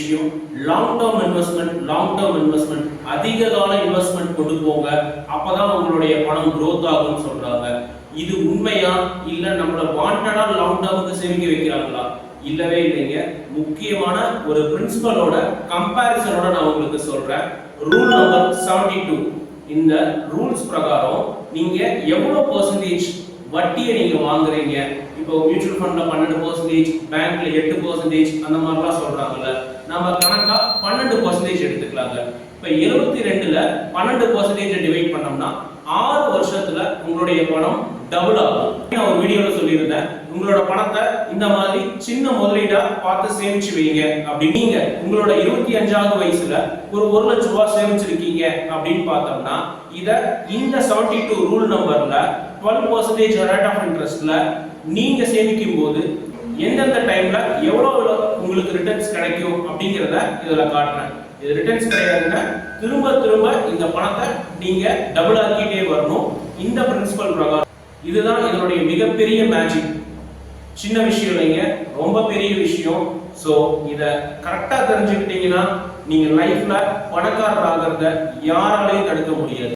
விஷயம் long term investment அதிக கால இன்வெஸ்ட்மெண்ட் கொண்டு போங்க, அப்பதான் உங்களுடைய பணம் growth ஆகும்னு சொல்றாங்க. இது உண்மையா இல்ல நம்மள வாண்டடா லாங் டேர்முக்கு சேமிக்க வைக்கிறாங்களா? இல்லவே இல்லைங்க. முக்கியமான ஒரு பிரின்சிபலோட கம்பேரிசனோட நான் உங்களுக்கு சொல்றேன். Rule number 72. இந்த ரூல்ஸ் பிரகாரம் நீங்க எவ்வளவு பெர்சன்டேஜ் வட்டியை நீங்க வாங்குறீங்க, இப்போ மியூச்சுவல் ஃபண்ட்ல 12%, பேங்க்ல 8% அந்த மாதிரிலாம் சொல்றாங்கல்ல, நம்ம கணக்கா 12% எடுத்துக்கலாங்க. இப்போ 72ல 12% டிவைட் பண்ணோம்னா 6 வருஷத்துல உங்களுடைய பணம் டபுள் ஆகும். நான் ஒரு வீடியோல சொல்லியிருந்தேன், உங்களோட பணத்தை இந்த மாதிரி சின்ன முதலீடா பார்த்து சேமிச்சு வைங்க. அப்படி நீங்க உங்களோட 25வது வயசுல ஒரு 1 லட்சம் ரூபாய் சேமிச்சிருக்கீங்க அப்படின்னு பார்த்தோம்னா, இத இந்த 72 ரூல் நம்பர்ல 12% ரேட் ஆஃப் இன்ட்ரெஸ்ட்ல நீங்க சேமிக்கும் போது எந்தெந்த டைம்ல எவ்வளவு உங்களுக்கு ரிட்டர்ன்ஸ் கிடைக்கும் அப்படிங்கறத இதுல காட்டுறேன். இது ரிட்டர்ன்ஸ் கிடையாதுன்னா திரும்ப திரும்ப இந்த பணத்தை நீங்க டபுள் ஆக்கிட்டே வரணும். இந்த பிரின்சிபல் பிரகாரம் இதுதான் இதனுடைய மிகப்பெரிய மேஜிக். சின்ன விஷயம் இல்லைங்க, ரொம்ப பெரிய விஷயம். சோ இத கரெக்டா தெரிஞ்சுக்கிட்டீங்கன்னா நீங்க லைஃப்ல பணக்காரர் ஆகிறத யாராலையும் தடுக்க முடியாது.